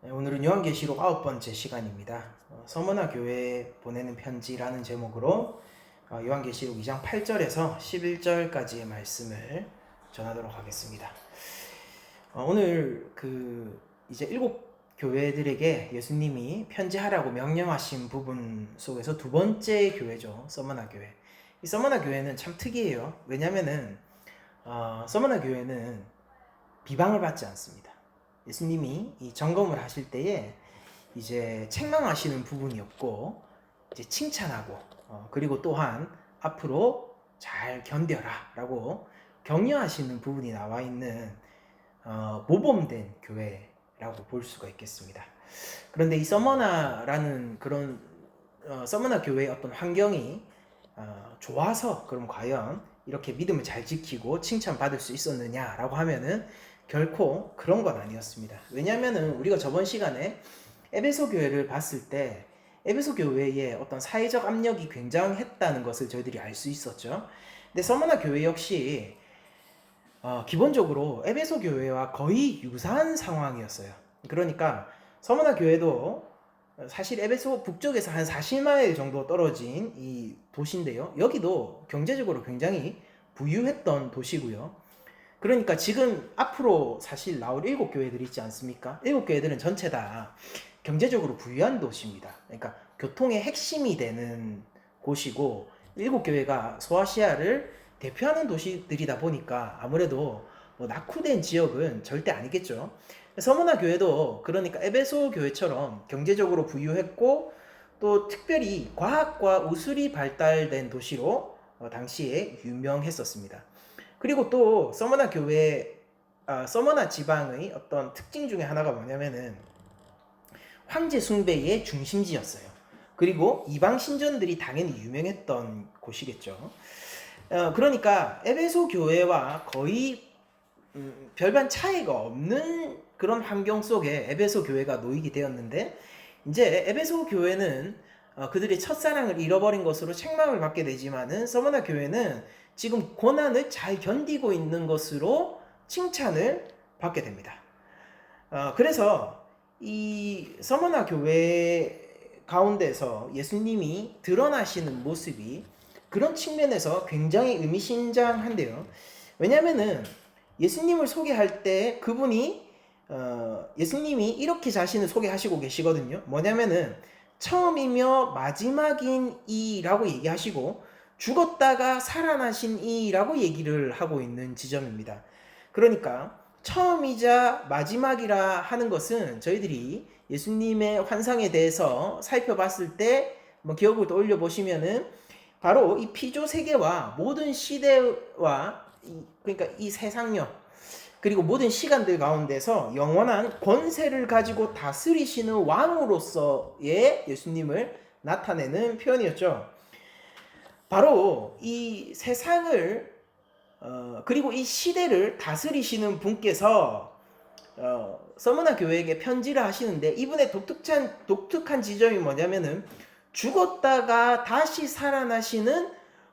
오늘은 요한계시록 9번째 시간입니다. 서머나 교회에 보내는 편지라는 제목으로 요한계시록 2장 8절에서 11절까지의 말씀을 전하도록 하겠습니다. 오늘 이제 7교회들에게 예수님이 편지하라고 명령하신 부분 속에서 두 번째 교회죠. 서머나 교회. 이 서머나 교회는 참 특이해요. 왜냐면은 서머나 교회는 비방을 받지 않습니다. 예수님이 이 점검을 하실 때에 이제 책망하시는 부분이 없고 이제 칭찬하고 그리고 또한 앞으로 잘 견뎌라라고 격려하시는 부분이 나와 있는 모범된 교회라고 볼 수가 있겠습니다. 그런데 이 서머나라는 그런 서머나 교회의 어떤 환경이 좋아서 그럼 과연 이렇게 믿음을 잘 지키고 칭찬받을 수 있었느냐라고 하면은 결코 그런 건 아니었습니다. 왜냐하면은 우리가 저번 시간에 에베소 교회를 봤을 때 에베소 교회의 어떤 사회적 압력이 굉장했다는 것을 저희들이 알 수 있었죠. 근데 서머나 교회 역시 기본적으로 에베소 교회와 거의 유사한 상황이었어요. 그러니까 서머나 교회도 사실 에베소 북쪽에서 한 40마일 정도 떨어진 이 도시인데요. 여기도 경제적으로 굉장히 부유했던 도시고요. 그러니까 지금 앞으로 사실 나올 7교회들이 있지 않습니까? 7교회들은 전체 다 경제적으로 부유한 도시입니다. 그러니까 교통의 핵심이 되는 곳이고 7교회가 소아시아를 대표하는 도시들이다 보니까 아무래도 낙후된 지역은 절대 아니겠죠. 서머나 교회도 그러니까 에베소 교회처럼 경제적으로 부유했고 또 특별히 과학과 우술이 발달된 도시로 당시에 유명했었습니다. 그리고 또 서머나 교회, 서머나 지방의 어떤 특징 중에 하나가 뭐냐면은 황제 숭배의 중심지였어요. 그리고 이방 신전들이 당연히 유명했던 곳이겠죠. 그러니까 에베소 교회와 거의 별반 차이가 없는 그런 환경 속에 에베소 교회가 놓이게 되었는데, 이제 에베소 교회는 그들의 첫사랑을 잃어버린 것으로 책망을 받게 되지만은 서머나 교회는 지금 고난을 잘 견디고 있는 것으로 칭찬을 받게 됩니다. 그래서 이 서머나 교회 가운데서 예수님이 드러나시는 모습이 그런 측면에서 굉장히 의미심장한데요. 왜냐면은 예수님을 소개할 때 그분이 예수님이 이렇게 자신을 소개하시고 계시거든요. 뭐냐면은 처음이며 마지막인 이라고 얘기하시고 죽었다가 살아나신 이라고 얘기를 하고 있는 지점입니다. 그러니까 처음이자 마지막이라 하는 것은 저희들이 예수님의 환상에 대해서 살펴봤을 때 기억을 떠올려 보시면은 바로 이 피조 세계와 모든 시대와 그러니까 이 세상력 그리고 모든 시간들 가운데서 영원한 권세를 가지고 다스리시는 왕으로서의 예수님을 나타내는 표현이었죠. 바로 이 세상을 그리고 이 시대를 다스리시는 분께서 서머나 교회에게 편지를 하시는데 이분의 독특한 지점이 뭐냐면은 죽었다가 다시 살아나시는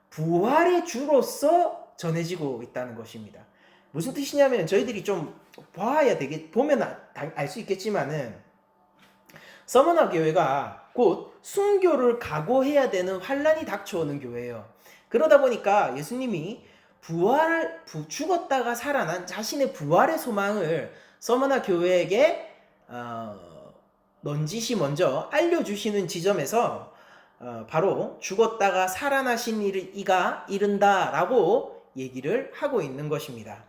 부활의 주로서 전해지고 있다는 것입니다. 무슨 뜻이냐면 저희들이 좀 보면 알 수 있겠지만은 서머나 교회가 곧 순교를 각오해야 되는 환란이 닥쳐오는 교회예요. 그러다 보니까 예수님이 죽었다가 살아난 자신의 부활의 소망을 서머나 교회에게 넌지시 먼저 알려주시는 지점에서 바로 죽었다가 살아나신 이가 이른다라고 얘기를 하고 있는 것입니다.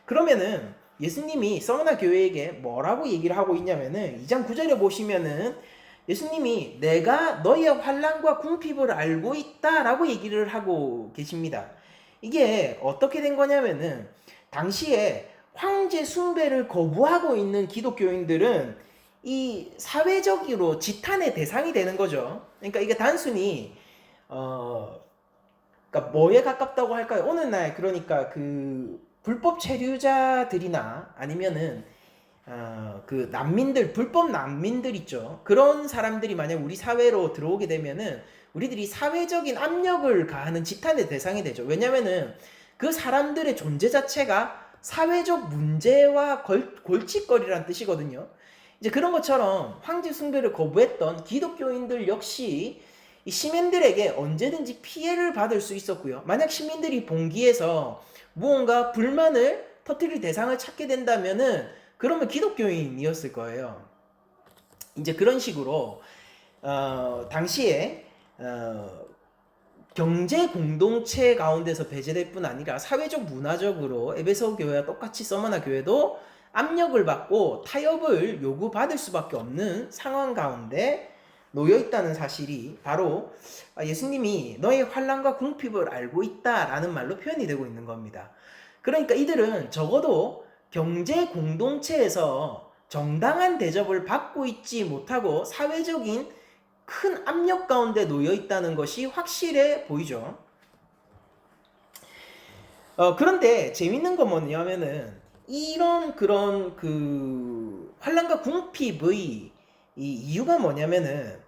그러면은 예수님이 서머나 교회에게 뭐라고 얘기를 하고 있냐면은 2장 9절에 보시면은 예수님이 내가 너희의 환난과 궁핍을 알고 있다라고 얘기를 하고 계십니다. 이게 어떻게 된 거냐면은 당시에 황제 숭배를 거부하고 있는 기독교인들은 이 사회적으로 지탄의 대상이 되는 거죠. 그러니까 이게 단순히 그러니까 뭐에 가깝다고 할까요? 오늘날 그러니까 그 불법 체류자들이나 아니면은 그 난민들, 불법 난민들 있죠. 그런 사람들이 만약 우리 사회로 들어오게 되면은 우리들이 사회적인 압력을 가하는 지탄의 대상이 되죠. 왜냐면은 그 사람들의 존재 자체가 사회적 문제와 골칫거리라는 뜻이거든요. 이제 그런 것처럼 황제 숭배를 거부했던 기독교인들 역시 이 시민들에게 언제든지 피해를 받을 수 있었고요. 만약 시민들이 봉기해서 무언가 불만을 터뜨릴 대상을 찾게 된다면은 그러면 기독교인이었을 거예요. 이제 그런 식으로 당시에 경제 공동체 가운데서 배제될 뿐 아니라 사회적 문화적으로 에베소 교회와 똑같이 서머나 교회도 압력을 받고 타협을 요구받을 수밖에 없는 상황 가운데 놓여 있다는 사실이 바로 예수님이 너의 환난과 궁핍을 알고 있다라는 말로 표현이 되고 있는 겁니다. 그러니까 이들은 적어도 경제 공동체에서 정당한 대접을 받고 있지 못하고 사회적인 큰 압력 가운데 놓여 있다는 것이 확실해 보이죠. 그런데 재밌는 건 뭐냐면은 이런 그런 그 환난과 궁핍의 이 이유가 뭐냐면은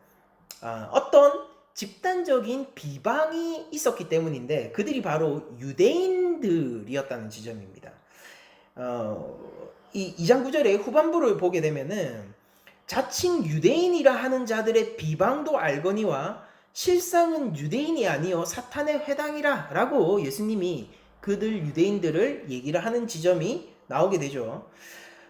어떤 집단적인 비방이 있었기 때문인데 그들이 바로 유대인들이었다는 지점입니다. 이 2장 9절의 후반부를 보게 되면은 자칭 유대인이라 하는 자들의 비방도 알거니와 실상은 유대인이 아니요 사탄의 회당이라 라고 예수님이 그들 유대인들을 얘기를 하는 지점이 나오게 되죠.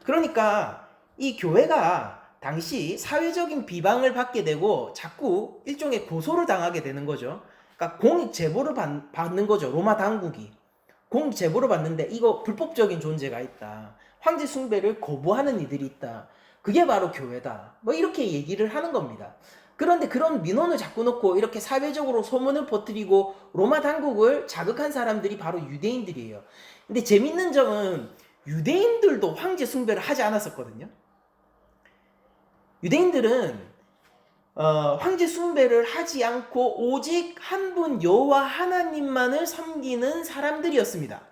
그러니까 이 교회가 당시 사회적인 비방을 받게 되고 자꾸 일종의 고소를 당하게 되는 거죠. 그러니까 공익 제보를 받는 거죠. 로마 당국이 공익 제보를 받는데 이거 불법적인 존재가 있다. 황제 숭배를 거부하는 이들이 있다. 그게 바로 교회다. 뭐 이렇게 얘기를 하는 겁니다. 그런데 그런 민원을 자꾸 놓고 이렇게 사회적으로 소문을 퍼뜨리고 로마 당국을 자극한 사람들이 바로 유대인들이에요. 근데 재밌는 점은 유대인들도 황제 숭배를 하지 않았었거든요. 유대인들은 황제 숭배를 하지 않고 오직 한 분 여호와 하나님만을 섬기는 사람들이었습니다.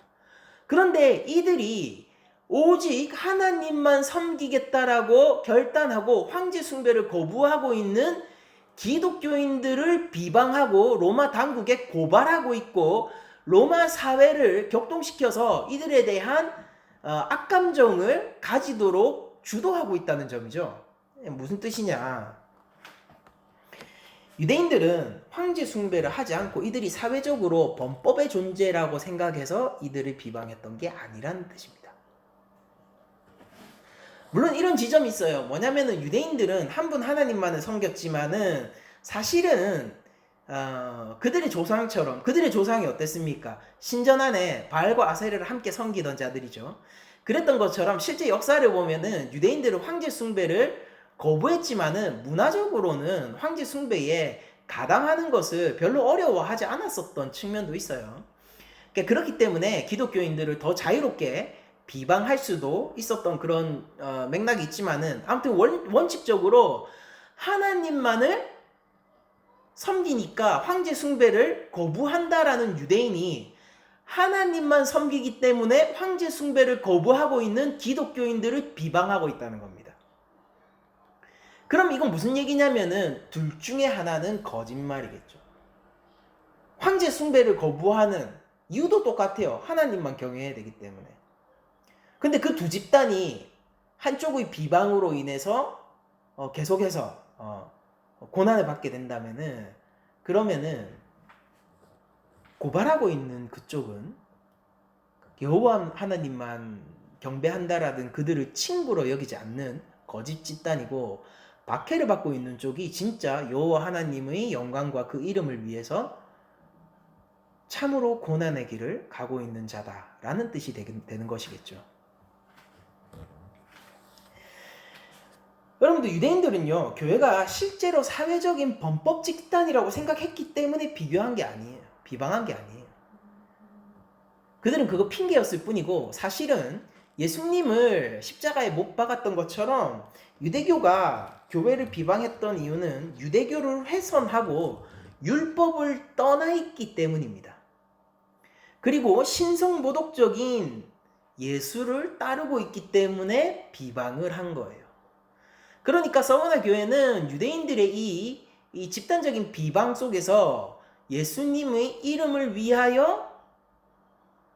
그런데 이들이 오직 하나님만 섬기겠다라고 결단하고 황제 숭배를 거부하고 있는 기독교인들을 비방하고 로마 당국에 고발하고 있고 로마 사회를 격동시켜서 이들에 대한 악감정을 가지도록 주도하고 있다는 점이죠. 무슨 뜻이냐? 유대인들은 황제 숭배를 하지 않고 이들이 사회적으로 범법의 존재라고 생각해서 이들을 비방했던 게 아니라는 뜻입니다. 물론 이런 지점이 있어요. 뭐냐면은 유대인들은 한 분 하나님만을 섬겼지만은 사실은 그들의 조상처럼 그들의 조상이 어땠습니까? 신전 안에 바알과 아세라를 함께 섬기던 자들이죠. 그랬던 것처럼 실제 역사를 보면은 유대인들은 황제 숭배를 거부했지만은 문화적으로는 황제 숭배에 가담하는 것을 별로 어려워하지 않았었던 측면도 있어요. 그렇기 때문에 기독교인들을 더 자유롭게 비방할 수도 있었던 그런 맥락이 있지만은 아무튼 원칙적으로 하나님만을 섬기니까 황제 숭배를 거부한다라는 유대인이 하나님만 섬기기 때문에 황제 숭배를 거부하고 있는 기독교인들을 비방하고 있다는 겁니다. 그럼 이건 무슨 얘기냐면은 둘 중에 하나는 거짓말이겠죠. 황제 숭배를 거부하는 이유도 똑같아요. 하나님만 경외해야 되기 때문에. 근데 그 두 집단이 한쪽의 비방으로 인해서 계속해서 고난을 받게 된다면은 그러면은 고발하고 있는 그쪽은 여호와 하나님만 경배한다라든 그들을 친구로 여기지 않는 거짓 집단이고 박해를 받고 있는 쪽이 진짜 여호와 하나님의 영광과 그 이름을 위해서 참으로 고난의 길을 가고 있는 자다라는 뜻이 되는 것이겠죠. 여러분들 유대인들은요 교회가 실제로 사회적인 범법 집단이라고 생각했기 때문에 비방한 게 아니에요. 그들은 그거 핑계였을 뿐이고 사실은 예수님을 십자가에 못 박았던 것처럼 유대교가 교회를 비방했던 이유는 유대교를 훼손하고 율법을 떠나 있기 때문입니다. 그리고 신성모독적인 예수를 따르고 있기 때문에 비방을 한 거예요. 그러니까 서머나 교회는 유대인들의 이 집단적인 비방 속에서 예수님의 이름을 위하여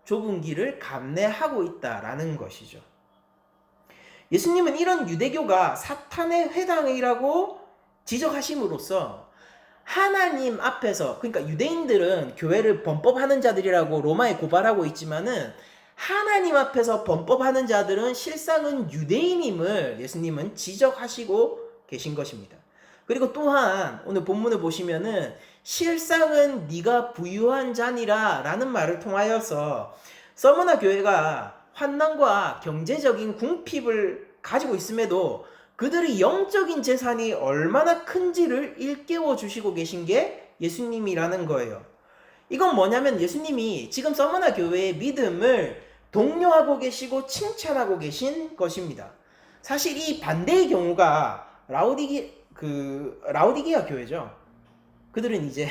좁은 길을 감내하고 있다라는 것이죠. 예수님은 이런 유대교가 사탄의 회당이라고 지적하심으로써 하나님 앞에서, 그러니까 유대인들은 교회를 범법하는 자들이라고 로마에 고발하고 있지만은 하나님 앞에서 범법하는 자들은 실상은 유대인임을 예수님은 지적하시고 계신 것입니다. 그리고 또한 오늘 본문을 보시면은 실상은 네가 부유한 자니라 라는 말을 통하여서 서머나 교회가 환난과 경제적인 궁핍을 가지고 있음에도 그들의 영적인 재산이 얼마나 큰지를 일깨워 주시고 계신 게 예수님이라는 거예요. 이건 뭐냐면 예수님이 지금 서머나 교회의 믿음을 독려하고 계시고 칭찬하고 계신 것입니다. 사실 이 반대의 경우가 라우디게아 교회죠. 그들은 이제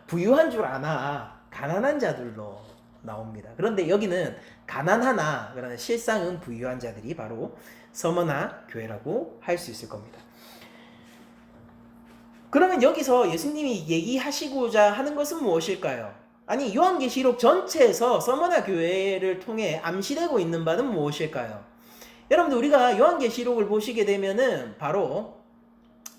부유한 줄 아나 가난한 자들로 나옵니다. 그런데 여기는 가난하나 그러나 실상은 부유한 자들이 바로 서머나 교회라고 할 수 있을 겁니다. 그러면 여기서 예수님이 얘기하시고자 하는 것은 무엇일까요? 아니 요한계시록 전체에서 서머나 교회를 통해 암시되고 있는 바는 무엇일까요? 여러분들 우리가 요한계시록을 보시게 되면은 바로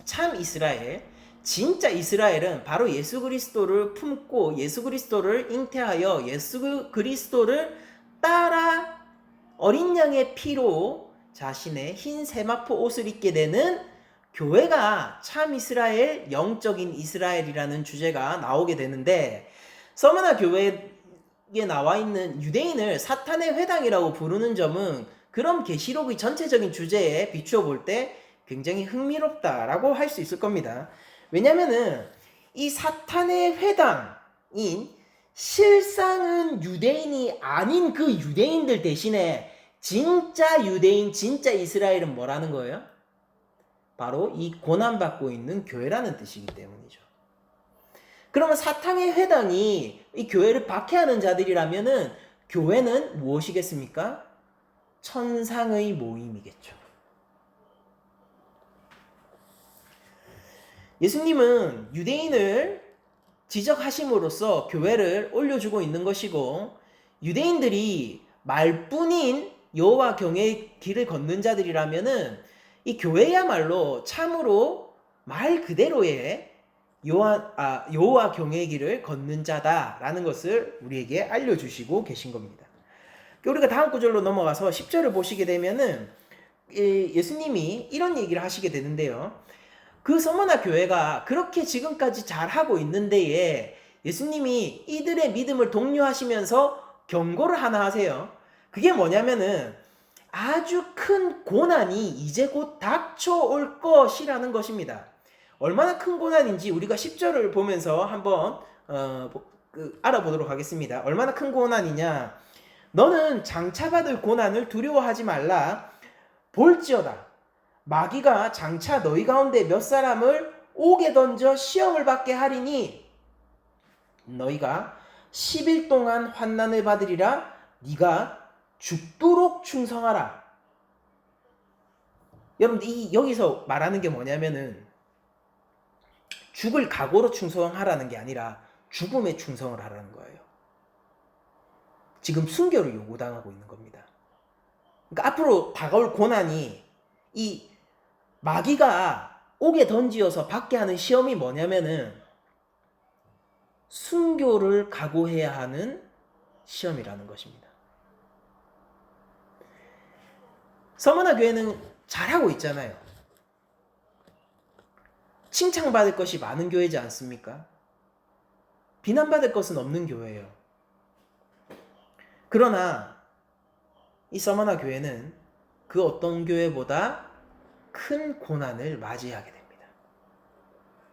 참 이스라엘, 진짜 이스라엘은 바로 예수 그리스도를 품고 예수 그리스도를 잉태하여 예수 그리스도를 따라 어린 양의 피로 자신의 흰 세마포 옷을 입게 되는 교회가 참 이스라엘, 영적인 이스라엘이라는 주제가 나오게 되는데 서머나 교회에 나와 있는 유대인을 사탄의 회당이라고 부르는 점은 그런 계시록의 전체적인 주제에 비추어 볼 때 굉장히 흥미롭다라고 할 수 있을 겁니다. 왜냐면은 이 사탄의 회당인 실상은 유대인이 아닌 그 유대인들 대신에 진짜 유대인, 진짜 이스라엘은 뭐라는 거예요? 바로 이 고난받고 있는 교회라는 뜻이기 때문이죠. 그러면 사탄의 회당이 이 교회를 박해하는 자들이라면은 교회는 무엇이겠습니까? 천상의 모임이겠죠. 예수님은 유대인을 지적하심으로써 교회를 올려주고 있는 것이고 유대인들이 말뿐인 여호와 경외의 길을 걷는 자들이라면은 이 교회야말로 참으로 말 그대로의 여호와 경외의 길을 걷는 자다라는 것을 우리에게 알려주시고 계신 겁니다. 우리가 다음 구절로 넘어가서 10절을 보시게 되면은 예수님이 이런 얘기를 하시게 되는데요. 그 서머나 교회가 그렇게 지금까지 잘하고 있는데에 예수님이 이들의 믿음을 독려하시면서 경고를 하나 하세요. 그게 뭐냐면은 아주 큰 고난이 이제 곧 닥쳐올 것이라는 것입니다. 얼마나 큰 고난인지 우리가 10절을 보면서 한번 알아보도록 하겠습니다. 얼마나 큰 고난이냐? 너는 장차받을 고난을 두려워하지 말라. 볼지어다 마귀가 장차 너희 가운데 몇 사람을 옥에 던져 시험을 받게 하리니 너희가 10일 동안 환난을 받으리라. 네가 죽도록 충성하라. 여러분들 여기서 말하는 게 뭐냐면은 죽을 각오로 충성하라는 게 아니라 죽음에 충성을 하라는 거예요. 지금 순교를 요구당하고 있는 겁니다. 그러니까 앞으로 다가올 고난이 이 마귀가 옥에 던지어서 받게 하는 시험이 뭐냐면은 순교를 각오해야 하는 시험이라는 것입니다. 서머나 교회는 잘하고 있잖아요. 칭찬받을 것이 많은 교회지 않습니까? 비난받을 것은 없는 교회예요. 그러나 이 서머나 교회는 그 어떤 교회보다 큰 고난을 맞이하게 됩니다.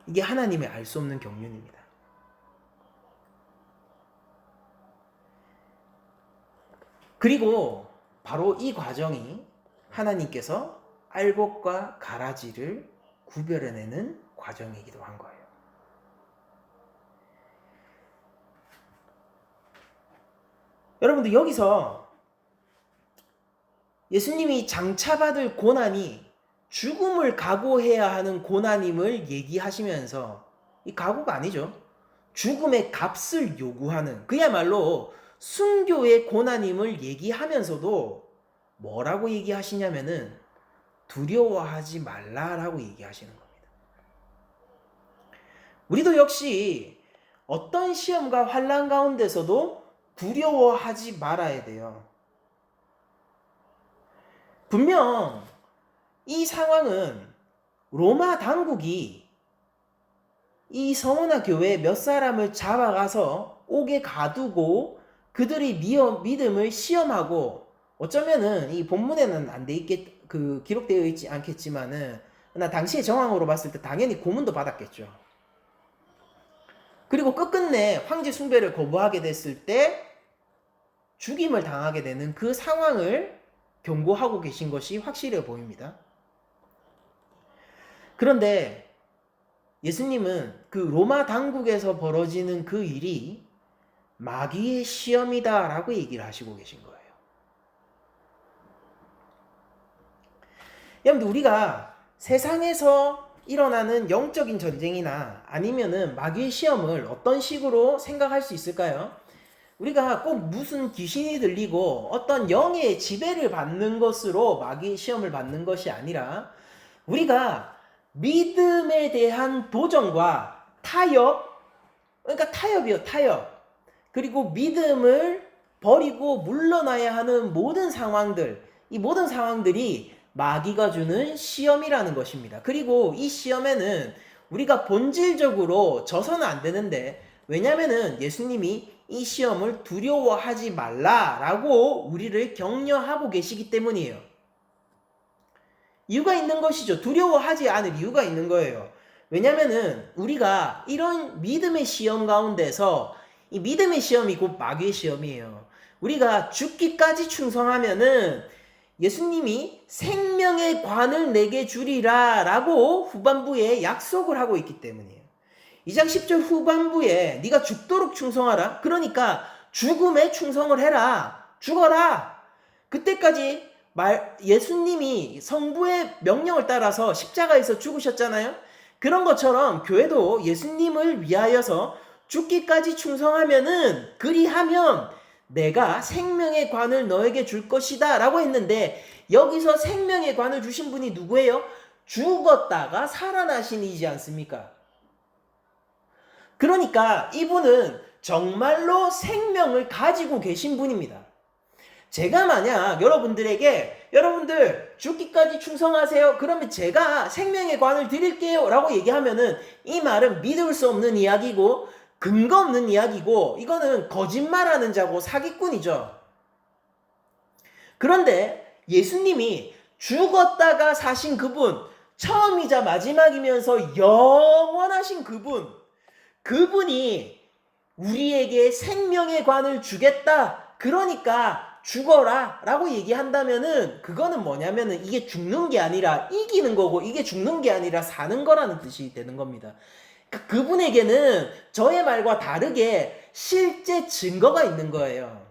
이게 하나님의 알 수 없는 경륜입니다. 그리고 바로 이 과정이 하나님께서 알곡과 가라지를 구별해내는 과정이기도 한 거예요. 여러분들 여기서 예수님이 장차받을 고난이 죽음을 각오해야 하는 고난임을 얘기하시면서 이 각오가 아니죠. 죽음의 값을 요구하는 그야말로 순교의 고난임을 얘기하면서도 뭐라고 얘기하시냐면은 두려워하지 말라라고 얘기하시는 겁니다. 우리도 역시 어떤 시험과 환난 가운데서도 두려워하지 말아야 돼요. 분명 이 상황은 로마 당국이 이 서머나 교회 몇 사람을 잡아가서 옥에 가두고 그들의 믿음을 시험하고, 어쩌면은 이 본문에는 안 돼 있겠, 기록되어 있지 않겠지만은 나 당시의 정황으로 봤을 때 당연히 고문도 받았겠죠. 그리고 끝끝내 황제 숭배를 거부하게 됐을 때 죽임을 당하게 되는 그 상황을 경고하고 계신 것이 확실해 보입니다. 그런데 예수님은 그 로마 당국에서 벌어지는 그 일이 마귀의 시험이다 라고 얘기를 하시고 계신 거예요. 여러분들, 우리가 세상에서 일어나는 영적인 전쟁이나 아니면은 마귀의 시험을 어떤 식으로 생각할 수 있을까요? 우리가 꼭 무슨 귀신이 들리고 어떤 영의 지배를 받는 것으로 마귀의 시험을 받는 것이 아니라, 우리가 믿음에 대한 도전과 타협, 그러니까 타협이요, 타협. 그리고 믿음을 버리고 물러나야 하는 모든 상황들, 이 모든 상황들이 마귀가 주는 시험이라는 것입니다. 그리고 이 시험에는 우리가 본질적으로 져서는 안 되는데, 왜냐면은 예수님이 이 시험을 두려워하지 말라라고 우리를 격려하고 계시기 때문이에요. 이유가 있는 것이죠. 두려워하지 않을 이유가 있는 거예요. 왜냐면은 우리가 이런 믿음의 시험 가운데서, 이 믿음의 시험이 곧 마귀의 시험이에요. 우리가 죽기까지 충성하면은 예수님이 생명의 관을 내게 주리라 라고 후반부에 약속을 하고 있기 때문이에요. 2장 10절 후반부에 네가 죽도록 충성하라. 그러니까 죽음에 충성을 해라. 죽어라. 그때까지 예수님이 성부의 명령을 따라서 십자가에서 죽으셨잖아요. 그런 것처럼 교회도 예수님을 위하여서 죽기까지 충성하면은, 그리하면 내가 생명의 관을 너에게 줄 것이다 라고 했는데, 여기서 생명의 관을 주신 분이 누구예요? 죽었다가 살아나신 이지 않습니까? 그러니까 이분은 정말로 생명을 가지고 계신 분입니다. 제가 만약 여러분들에게 여러분들 죽기까지 충성하세요, 그러면 제가 생명의 관을 드릴게요 라고 얘기하면은 이 말은 믿을 수 없는 이야기고 근거 없는 이야기고, 이거는 거짓말하는 자고 사기꾼이죠. 그런데 예수님이 죽었다가 사신 그분, 처음이자 마지막이면서 영원하신 그분이 우리에게 생명의 관을 주겠다, 그러니까 죽어라 라고 얘기한다면은, 그거는 뭐냐면은 이게 죽는 게 아니라 이기는 거고, 이게 죽는 게 아니라 사는 거라는 뜻이 되는 겁니다. 그분에게는 저의 말과 다르게 실제 증거가 있는 거예요.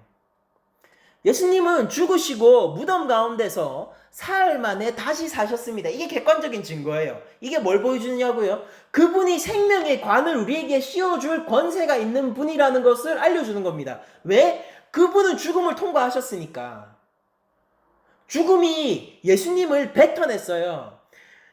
예수님은 죽으시고 무덤 가운데서 사흘 만에 다시 사셨습니다. 이게 객관적인 증거예요. 이게 뭘 보여주냐고요? 그분이 생명의 관을 우리에게 씌워줄 권세가 있는 분이라는 것을 알려주는 겁니다. 왜? 그분은 죽음을 통과하셨으니까. 죽음이 예수님을 뱉어냈어요.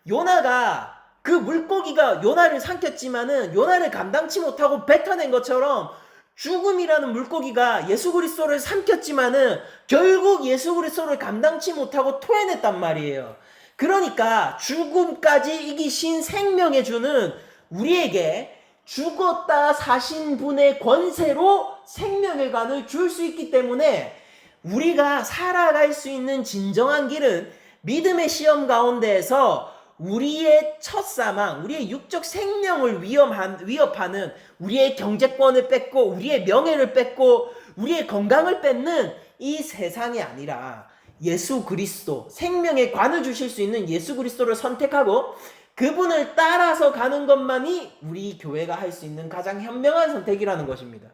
요나가, 그 물고기가 요나를 삼켰지만은 요나를 감당치 못하고 뱉어낸 것처럼 죽음이라는 물고기가 예수 그리스도를 삼켰지만은 결국 예수 그리스도를 감당치 못하고 토해냈단 말이에요. 그러니까 죽음까지 이기신 생명의 주는 우리에게 죽었다 사신 분의 권세로 생명의 관을 줄 수 있기 때문에, 우리가 살아갈 수 있는 진정한 길은 믿음의 시험 가운데에서 우리의 첫사망, 우리의 육적 생명을 위협하는, 우리의 경제권을 뺏고 우리의 명예를 뺏고 우리의 건강을 뺏는 이 세상이 아니라 예수 그리스도, 생명의 관을 주실 수 있는 예수 그리스도를 선택하고 그분을 따라서 가는 것만이 우리 교회가 할 수 있는 가장 현명한 선택이라는 것입니다.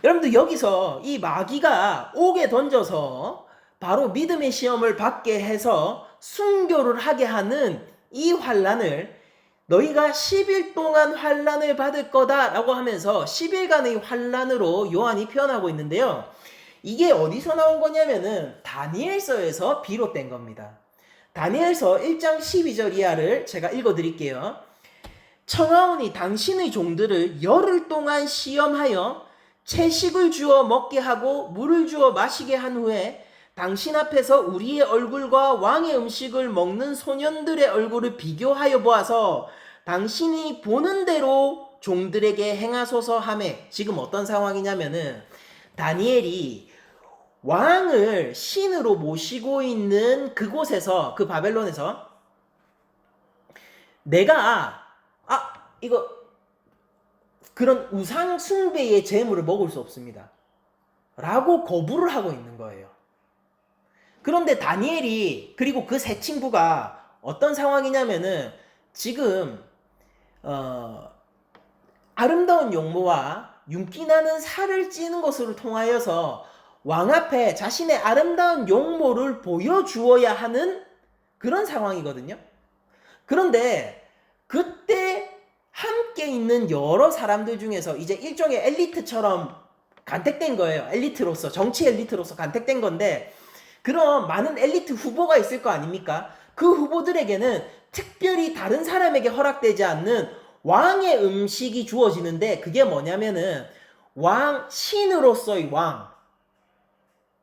여러분들, 여기서 이 마귀가 옥에 던져서 바로 믿음의 시험을 받게 해서 순교를 하게 하는 이 환난을, 너희가 10일 동안 환난을 받을 거다라고 하면서 10일간의 환난으로 요한이 표현하고 있는데요. 이게 어디서 나온 거냐면은 다니엘서에서 비롯된 겁니다. 다니엘서 1장 12절 이하를 제가 읽어드릴게요. 청하오니 당신의 종들을 열흘 동안 시험하여 채식을 주어 먹게 하고 물을 주어 마시게 한 후에 당신 앞에서 우리의 얼굴과 왕의 음식을 먹는 소년들의 얼굴을 비교하여 보아서 당신이 보는 대로 종들에게 행하소서 하매. 지금 어떤 상황이냐면은 다니엘이 왕을 신으로 모시고 있는 그곳에서, 그 바벨론에서 내가 이거 그런 우상 숭배의 제물을 먹을 수 없습니다 라고 거부를 하고 있는 거예요. 그런데 다니엘이, 그리고 그 세 친구가 어떤 상황이냐면은 지금 아름다운 용모와 윤기나는 살을 찌는 것을 통하여서 왕 앞에 자신의 아름다운 용모를 보여주어야 하는 그런 상황이거든요. 그런데 그때 함께 있는 여러 사람들 중에서 이제 일종의 엘리트처럼 간택된 거예요. 엘리트로서, 정치 엘리트로서 간택된 건데, 그런 많은 엘리트 후보가 있을 거 아닙니까? 그 후보들에게는 특별히 다른 사람에게 허락되지 않는 왕의 음식이 주어지는데, 그게 뭐냐면은 신으로서의 왕.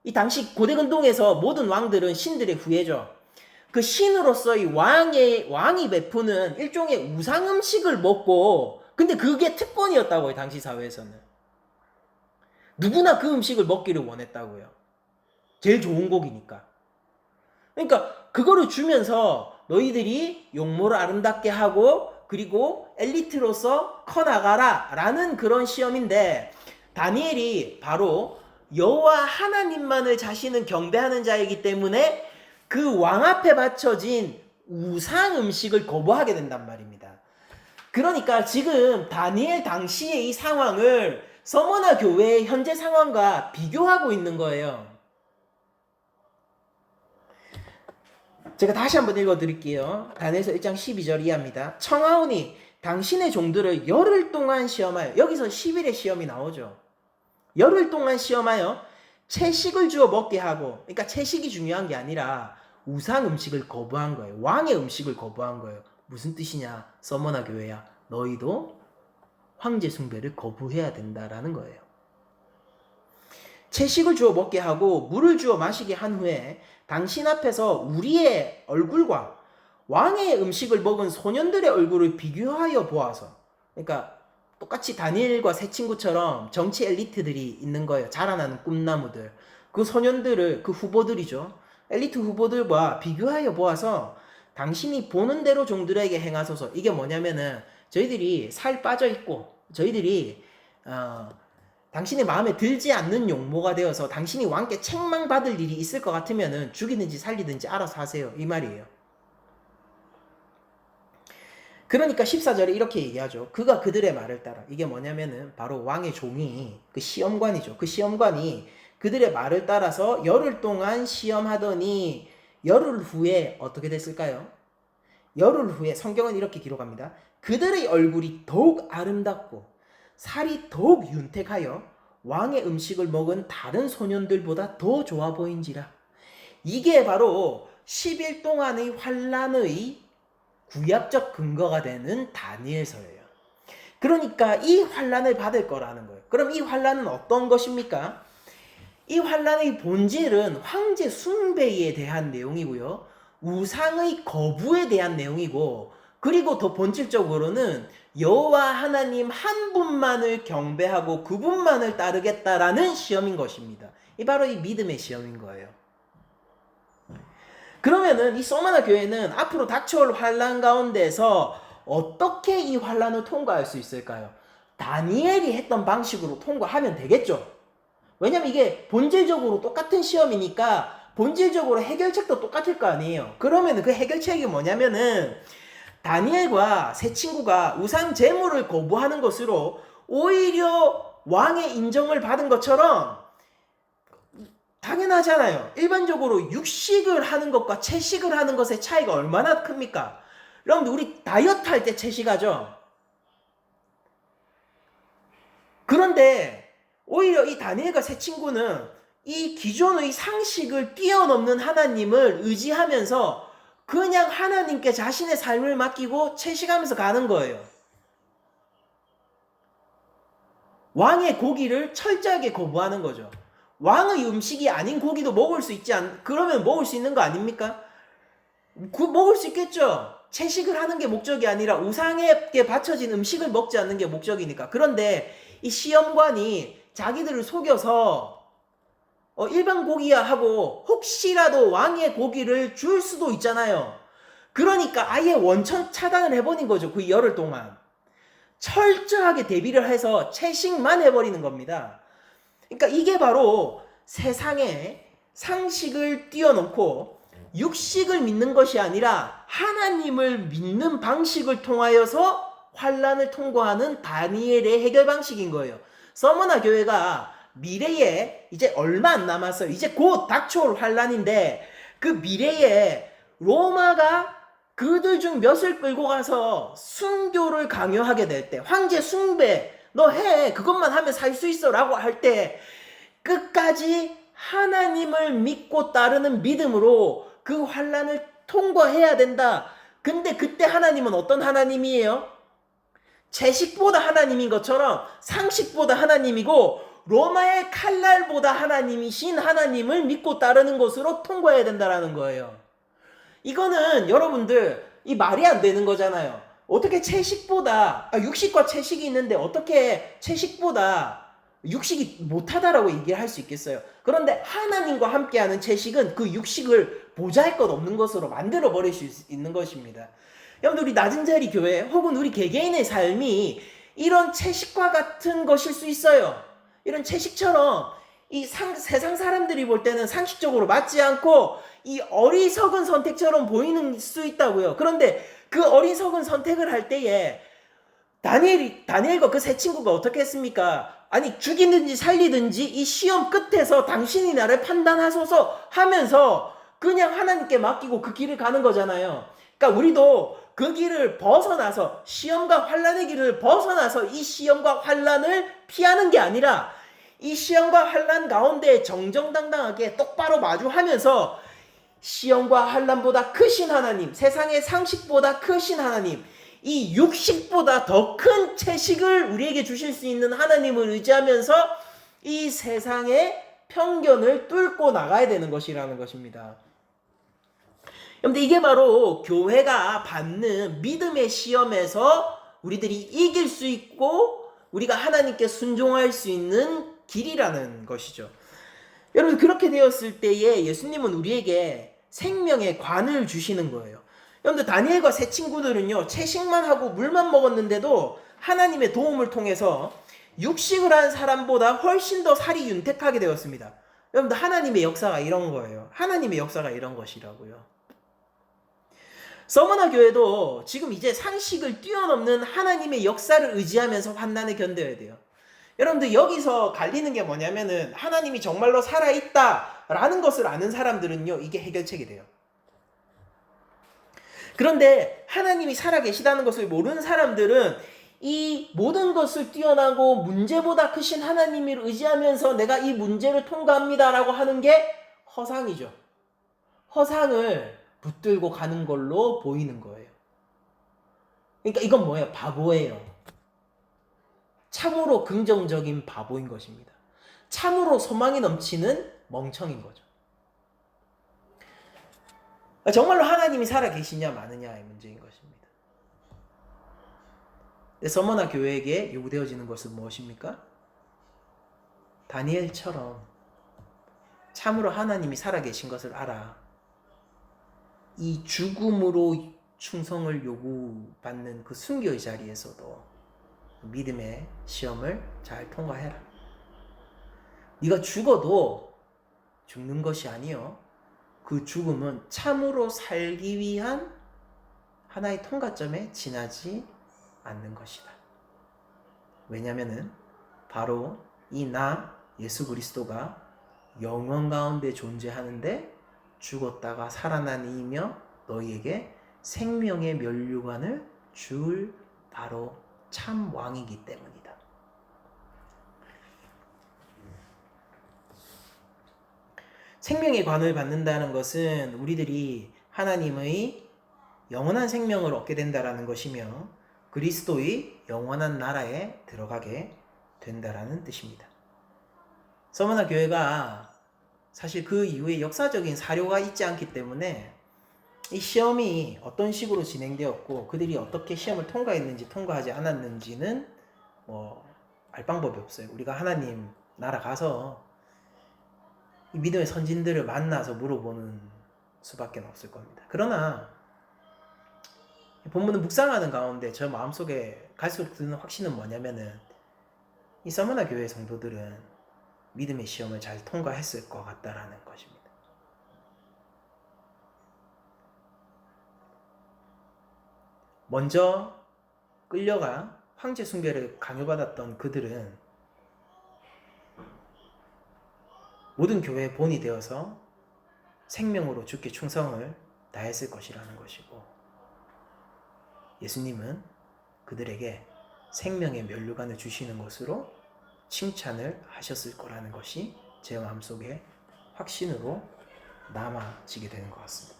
이 당시 고대 근동에서 모든 왕들은 신들의 후예죠. 그 신으로서의 왕이 베푸는 일종의 우상 음식을 먹고, 근데 그게 특권이었다고요, 당시 사회에서는. 누구나 그 음식을 먹기를 원했다고요. 제일 좋은 곡이니까. 그러니까 그거를 주면서 너희들이 용모를 아름답게 하고 그리고 엘리트로서 커나가라 라는 그런 시험인데, 다니엘이 바로 여호와 하나님만을 자신은 경배하는 자이기 때문에 그 왕 앞에 바쳐진 우상 음식을 거부하게 된단 말입니다. 그러니까 지금 다니엘 당시의 이 상황을 서머나 교회의 현재 상황과 비교하고 있는 거예요. 제가 다시 한번 읽어드릴게요. 다니엘서 1장 12절 이하입니다. 청하오니 당신의 종들을 열흘 동안 시험하여, 여기서 10일의 시험이 나오죠. 열흘 동안 시험하여 채식을 주어 먹게 하고, 그러니까 채식이 중요한 게 아니라 우상 음식을 거부한 거예요. 왕의 음식을 거부한 거예요. 무슨 뜻이냐? 서머나 교회야, 너희도 황제 숭배를 거부해야 된다라는 거예요. 채식을 주어 먹게 하고 물을 주어 마시게 한 후에 당신 앞에서 우리의 얼굴과 왕의 음식을 먹은 소년들의 얼굴을 비교하여 보아서, 그러니까 똑같이 다니엘과 세 친구처럼 정치 엘리트들이 있는 거예요. 자라나는 꿈나무들. 그 소년들을, 그 후보들이죠. 엘리트 후보들과 비교하여 보아서 당신이 보는 대로 종들에게 행하소서. 이게 뭐냐면은 저희들이 살 빠져 있고 저희들이 당신의 마음에 들지 않는 용모가 되어서 당신이 왕께 책망받을 일이 있을 것 같으면은 죽이든지 살리든지 알아서 하세요, 이 말이에요. 그러니까 14절에 이렇게 얘기하죠. 그가 그들의 말을 따라. 이게 뭐냐면은 바로 왕의 종이, 그 시험관이죠. 그 시험관이 그들의 말을 따라서 열흘 동안 시험하더니 열흘 후에 어떻게 됐을까요? 열흘 후에 성경은 이렇게 기록합니다. 그들의 얼굴이 더욱 아름답고 살이 더욱 윤택하여 왕의 음식을 먹은 다른 소년들보다 더 좋아 보인지라. 이게 바로 10일 동안의 환란의 구약적 근거가 되는 다니엘서예요. 그러니까 이 환란을 받을 거라는 거예요. 그럼 이 환란은 어떤 것입니까? 이 환란의 본질은 황제 숭배에 대한 내용이고요. 우상의 거부에 대한 내용이고, 그리고 더 본질적으로는 여호와 하나님 한 분만을 경배하고 그분만을 따르겠다라는 시험인 것입니다. 이 바로 이 믿음의 시험인 거예요. 그러면은 이 서머나 교회는 앞으로 닥쳐올 환란 가운데서 어떻게 이 환란을 통과할 수 있을까요? 다니엘이 했던 방식으로 통과하면 되겠죠. 왜냐면 이게 본질적으로 똑같은 시험이니까 본질적으로 해결책도 똑같을 거 아니에요. 그러면 그 해결책이 뭐냐면은 다니엘과 세 친구가 우상 제물을 거부하는 것으로 오히려 왕의 인정을 받은 것처럼, 당연하잖아요. 일반적으로 육식을 하는 것과 채식을 하는 것의 차이가 얼마나 큽니까? 여러분들 우리 다이어트 할 때 채식하죠. 그런데 오히려 이 다니엘과 세 친구는 이 기존의 상식을 뛰어넘는 하나님을 의지하면서 그냥 하나님께 자신의 삶을 맡기고 채식하면서 가는 거예요. 왕의 고기를 철저하게 거부하는 거죠. 왕의 음식이 아닌 고기도 먹을 수 있지 그러면 먹을 수 있는 거 아닙니까? 먹을 수 있겠죠. 채식을 하는 게 목적이 아니라 우상에게 바쳐진 음식을 먹지 않는 게 목적이니까. 그런데 이 시험관이 자기들을 속여서 일반 고기야 하고 혹시라도 왕의 고기를 줄 수도 있잖아요. 그러니까 아예 원천 차단을 해버린 거죠. 그 열흘 동안. 철저하게 대비를 해서 채식만 해버리는 겁니다. 그러니까 이게 바로 세상의 상식을 뛰어넘고 육식을 믿는 것이 아니라 하나님을 믿는 방식을 통하여서 환란을 통과하는 다니엘의 해결 방식인 거예요. 서머나 교회가 미래에 이제 얼마 안 남았어요. 이제 곧 닥쳐올 환란인데 그 미래에 로마가 그들 중 몇을 끌고 가서 순교를 강요하게 될 때, 황제 숭배 너 해, 그것만 하면 살 수 있어 라고 할 때 끝까지 하나님을 믿고 따르는 믿음으로 그 환란을 통과해야 된다. 근데 그때 하나님은 어떤 하나님이에요? 채식보다 하나님인 것처럼 상식보다 하나님이고 로마의 칼날보다 하나님이신 하나님을 믿고 따르는 것으로 통과해야 된다라는 거예요. 이거는 여러분들 이 말이 안 되는 거잖아요. 어떻게 채식보다 육식과 채식이 있는데 어떻게 채식보다 육식이 못하다라고 얘기를 할 수 있겠어요. 그런데 하나님과 함께하는 채식은 그 육식을 보잘것없는 것으로 만들어 버릴 수 있는 것입니다. 여러분들 우리 낮은 자리 교회 혹은 우리 개개인의 삶이 이런 채식과 같은 것일 수 있어요. 이런 채식처럼 이 세상 사람들이 볼 때는 상식적으로 맞지 않고 이 어리석은 선택처럼 보이는 수 있다고요. 그런데 그 어리석은 선택을 할 때에 다니엘과 그 세 친구가 어떻게 했습니까? 아니 죽이든지 살리든지 이 시험 끝에서 당신이 나를 판단하소서 하면서 그냥 하나님께 맡기고 그 길을 가는 거잖아요. 그러니까 우리도 그 길을 벗어나서 시험과 환란의 길을 벗어나서 이 시험과 환란을 피하는 게 아니라 이 시험과 환란 가운데 정정당당하게 똑바로 마주하면서 시험과 환란보다 크신 하나님, 세상의 상식보다 크신 하나님, 이 육식보다 더 큰 채식을 우리에게 주실 수 있는 하나님을 의지하면서 이 세상의 편견을 뚫고 나가야 되는 것이라는 것입니다. 그런데 이게 바로 교회가 받는 믿음의 시험에서 우리들이 이길 수 있고 우리가 하나님께 순종할 수 있는 길이라는 것이죠. 여러분 그렇게 되었을 때에 예수님은 우리에게 생명의 관을 주시는 거예요. 여러분들 다니엘과 세 친구들은요 채식만 하고 물만 먹었는데도 하나님의 도움을 통해서 육식을 한 사람보다 훨씬 더 살이 윤택하게 되었습니다. 여러분들 하나님의 역사가 이런 거예요. 하나님의 역사가 이런 것이라고요. 서머나 교회도 지금 이제 상식을 뛰어넘는 하나님의 역사를 의지하면서 환난을 견뎌야 돼요. 여러분들 여기서 갈리는 게 뭐냐면은 하나님이 정말로 살아있다라는 것을 아는 사람들은요 이게 해결책이 돼요. 그런데 하나님이 살아계시다는 것을 모르는 사람들은 이 모든 것을 뛰어나고 문제보다 크신 하나님을 의지하면서 내가 이 문제를 통과합니다라고 하는 게 허상이죠. 허상을 붙들고 가는 걸로 보이는 거예요. 그러니까 이건 뭐예요? 바보예요. 참으로 긍정적인 바보인 것입니다. 참으로 소망이 넘치는 멍청인 거죠. 정말로 하나님이 살아계시냐 마느냐의 문제인 것입니다. 서머나 교회에게 요구되어지는 것은 무엇입니까? 다니엘처럼 참으로 하나님이 살아계신 것을 알아. 이 죽음으로 충성을 요구받는 그 순교의 자리에서도 믿음의 시험을 잘 통과해라. 네가 죽어도 죽는 것이 아니요. 그 죽음은 참으로 살기 위한 하나의 통과점에 지나지 않는 것이다. 왜냐하면은 바로 이 나 예수 그리스도가 영원 가운데 존재하는데 죽었다가 살아난 이며 너희에게 생명의 면류관을 줄 바로 참 왕이기 때문이다. 생명의 관을 받는다는 것은 우리들이 하나님의 영원한 생명을 얻게 된다라는 것이며 그리스도의 영원한 나라에 들어가게 된다라는 뜻입니다. 서머나 교회가 사실 그 이후에 역사적인 사료가 있지 않기 때문에 이 시험이 어떤 식으로 진행되었고 그들이 어떻게 시험을 통과했는지 통과하지 않았는지는 알 방법이 없어요. 우리가 하나님 나라 가서 이 믿음의 선진들을 만나서 물어보는 수밖에 없을 겁니다. 그러나 본문을 묵상하는 가운데 저 마음속에 갈수록 드는 확신은 뭐냐면은 이 서머나 교회 성도들은 믿음의 시험을 잘 통과했을 것 같다라는 것입니다. 먼저 끌려가 황제 숭배를 강요받았던 그들은 모든 교회의 본이 되어서 생명으로 주께 충성을 다했을 것이라는 것이고 예수님은 그들에게 생명의 면류관을 주시는 것으로 칭찬을 하셨을 거라는 것이 제 마음속에 확신으로 남아지게 되는 것 같습니다.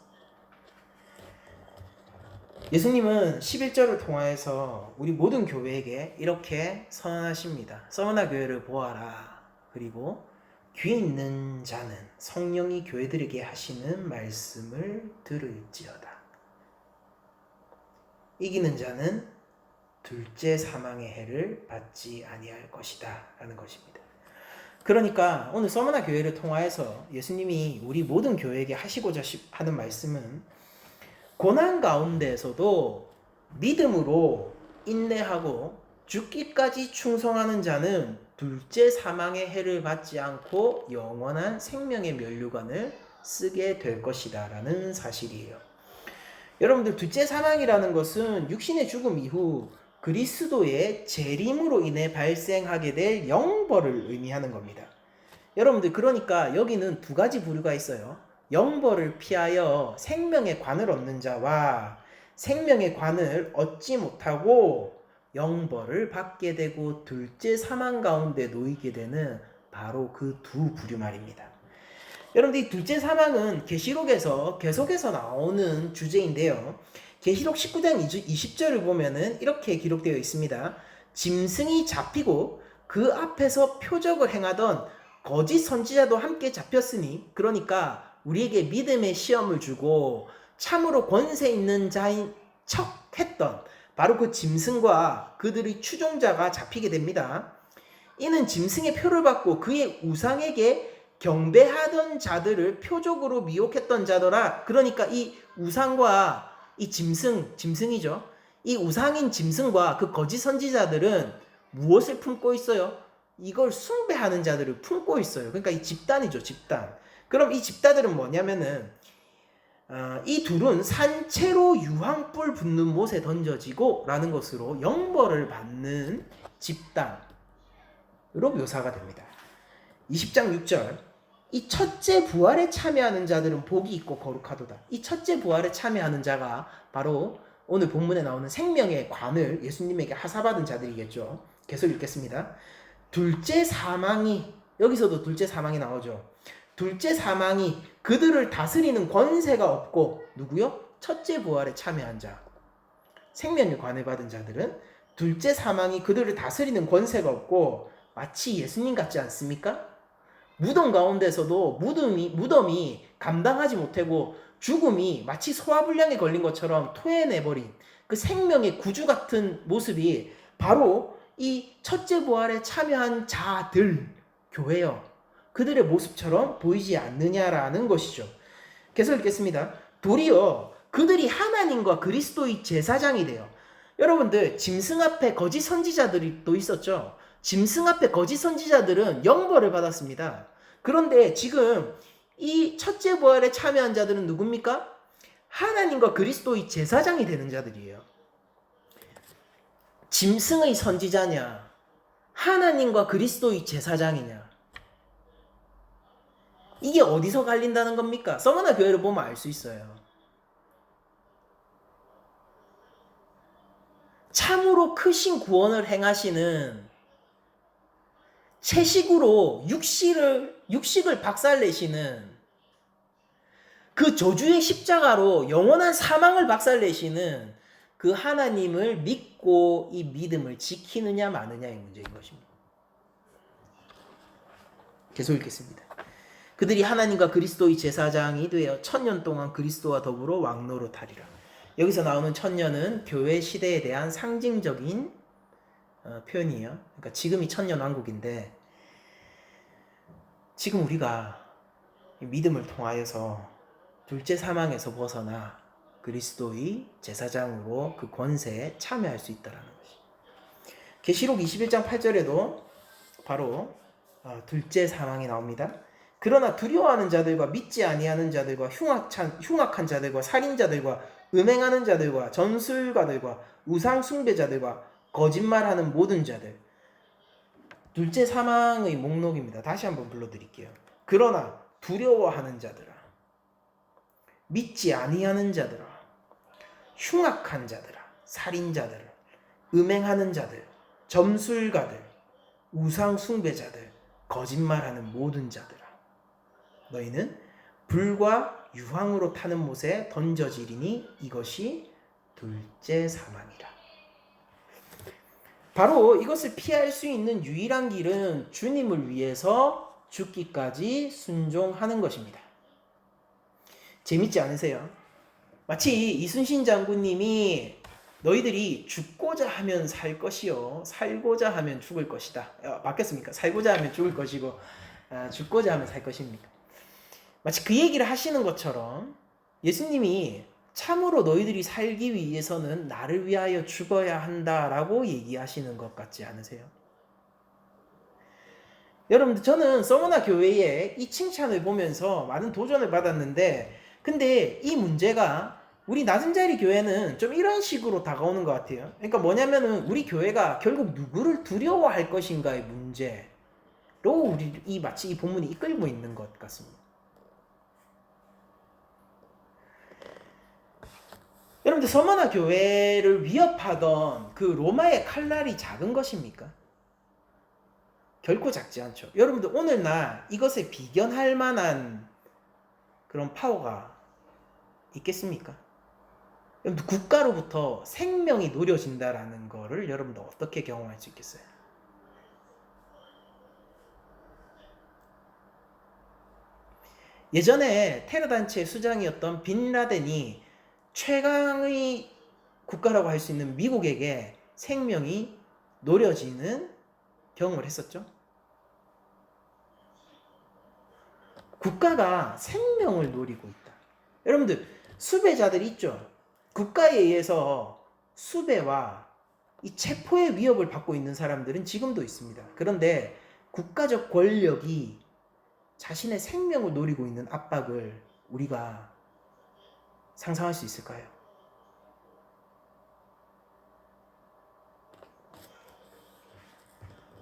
예수님은 11절을 통하여서 우리 모든 교회에게 이렇게 선언하십니다. 서머나 교회를 보아라. 그리고 귀에 있는 자는 성령이 교회들에게 하시는 말씀을 들을지어다. 이기는 자는 둘째 사망의 해를 받지 아니할 것이다 라는 것입니다. 그러니까 오늘 서머나 교회를 통하여서 예수님이 우리 모든 교회에게 하시고자 하는 말씀은 고난 가운데에서도 믿음으로 인내하고 죽기까지 충성하는 자는 둘째 사망의 해를 받지 않고 영원한 생명의 면류관을 쓰게 될 것이다 라는 사실이에요. 여러분들 둘째 사망이라는 것은 육신의 죽음 이후 그리스도의 재림으로 인해 발생하게 될 영벌을 의미하는 겁니다. 여러분들 그러니까 여기는 두 가지 부류가 있어요. 영벌을 피하여 생명의 관을 얻는 자와 생명의 관을 얻지 못하고 영벌을 받게 되고 둘째 사망 가운데 놓이게 되는 바로 그 두 부류 말입니다. 여러분들 이 둘째 사망은 계시록에서 계속해서 나오는 주제인데요. 계시록 19장 20절을 보면은 이렇게 기록되어 있습니다. 짐승이 잡히고 그 앞에서 표적을 행하던 거짓 선지자도 함께 잡혔으니 그러니까 우리에게 믿음의 시험을 주고 참으로 권세 있는 자인 척 했던 바로 그 짐승과 그들의 추종자가 잡히게 됩니다. 이는 짐승의 표를 받고 그의 우상에게 경배하던 자들을 표적으로 미혹했던 자더라. 그러니까 이 우상과 이 짐승이죠. 이 우상인 짐승과 그 거짓 선지자들은 무엇을 품고 있어요? 이걸 숭배하는 자들을 품고 있어요. 그러니까 이 집단이죠, 집단. 그럼 이 집단들은 뭐냐면은 이 둘은 산채로 유황불 붙는 못에 던져지고 라는 것으로 영벌을 받는 집단으로 묘사가 됩니다. 20장 6절 이 첫째 부활에 참여하는 자들은 복이 있고 거룩하도다. 이 첫째 부활에 참여하는 자가 바로 오늘 본문에 나오는 생명의 관을 예수님에게 하사받은 자들이겠죠. 계속 읽겠습니다. 둘째 사망이 여기서도 둘째 사망이 나오죠. 둘째 사망이 그들을 다스리는 권세가 없고 누구요? 첫째 부활에 참여한 자. 생명의 관을 받은 자들은 둘째 사망이 그들을 다스리는 권세가 없고 마치 예수님 같지 않습니까? 무덤 가운데서도 무덤이 감당하지 못하고 죽음이 마치 소화불량에 걸린 것처럼 토해내버린 그 생명의 구주 같은 모습이 바로 이 첫째 부활에 참여한 자들, 교회요. 그들의 모습처럼 보이지 않느냐라는 것이죠. 계속 읽겠습니다. 도리어 그들이 하나님과 그리스도의 제사장이 돼요. 여러분들 짐승 앞에 거짓 선지자들이 또 있었죠. 짐승 앞에 거짓 선지자들은 영벌을 받았습니다. 그런데 지금 이 첫째 부활에 참여한 자들은 누굽니까? 하나님과 그리스도의 제사장이 되는 자들이에요. 짐승의 선지자냐? 하나님과 그리스도의 제사장이냐? 이게 어디서 갈린다는 겁니까? 서머나 교회를 보면 알 수 있어요. 참으로 크신 구원을 행하시는 채식으로 육식을 박살내시는 그 저주의 십자가로 영원한 사망을 박살내시는 그 하나님을 믿고 이 믿음을 지키느냐 마느냐의 문제인 것입니다. 계속 읽겠습니다. 그들이 하나님과 그리스도의 제사장이 되어 1000년 동안 그리스도와 더불어 왕노릇하리라. 여기서 나오는 1000년은 교회 시대에 대한 상징적인 표현이에요. 그러니까 지금이 1000년 왕국인데 지금 우리가 믿음을 통하여서 둘째 사망에서 벗어나 그리스도의 제사장으로 그 권세에 참여할 수 있다라는 것이. 계시록 21장 8절에도 바로 둘째 사망이 나옵니다. 그러나 두려워하는 자들과 믿지 아니하는 자들과 흉악한 자들과 살인자들과 음행하는 자들과 전술가들과 우상 숭배자들과 거짓말하는 모든 자들. 둘째 사망의 목록입니다. 다시 한번 불러드릴게요. 그러나 두려워하는 자들아, 믿지 아니하는 자들아, 흉악한 자들아, 살인자들아, 음행하는 자들, 점술가들, 우상 숭배자들, 거짓말하는 모든 자들아, 너희는 불과 유황으로 타는 못에 던져지리니 이것이 둘째 사망이라. 바로 이것을 피할 수 있는 유일한 길은 주님을 위해서 죽기까지 순종하는 것입니다. 재밌지 않으세요? 마치 이순신 장군님이 너희들이 죽고자 하면 살 것이요 살고자 하면 죽을 것이다. 맞겠습니까? 살고자 하면 죽을 것이고 죽고자 하면 살 것입니까? 마치 그 얘기를 하시는 것처럼 예수님이 참으로 너희들이 살기 위해서는 나를 위하여 죽어야 한다라고 얘기하시는 것 같지 않으세요? 여러분들, 저는 서머나 교회의 이 칭찬을 보면서 많은 도전을 받았는데, 근데 이 문제가 우리 낮은 자리 교회는 좀 이런 식으로 다가오는 것 같아요. 그러니까 뭐냐면은 우리 교회가 결국 누구를 두려워할 것인가의 문제로 우리 마치 이 본문이 이끌고 있는 것 같습니다. 여러분들, 서머나 교회를 위협하던 그 로마의 칼날이 작은 것입니까? 결코 작지 않죠. 여러분들, 오늘날 이것에 비견할 만한 그런 파워가 있겠습니까? 여러분들, 국가로부터 생명이 노려진다라는 거를 여러분들 어떻게 경험할 수 있겠어요? 예전에 테러 단체의 수장이었던 빈 라덴이 최강의 국가라고 할 수 있는 미국에게 생명이 노려지는 경험을 했었죠. 국가가 생명을 노리고 있다. 여러분들, 수배자들 있죠? 국가에 의해서 수배와 이 체포의 위협을 받고 있는 사람들은 지금도 있습니다. 그런데 국가적 권력이 자신의 생명을 노리고 있는 압박을 우리가 상상할 수 있을까요?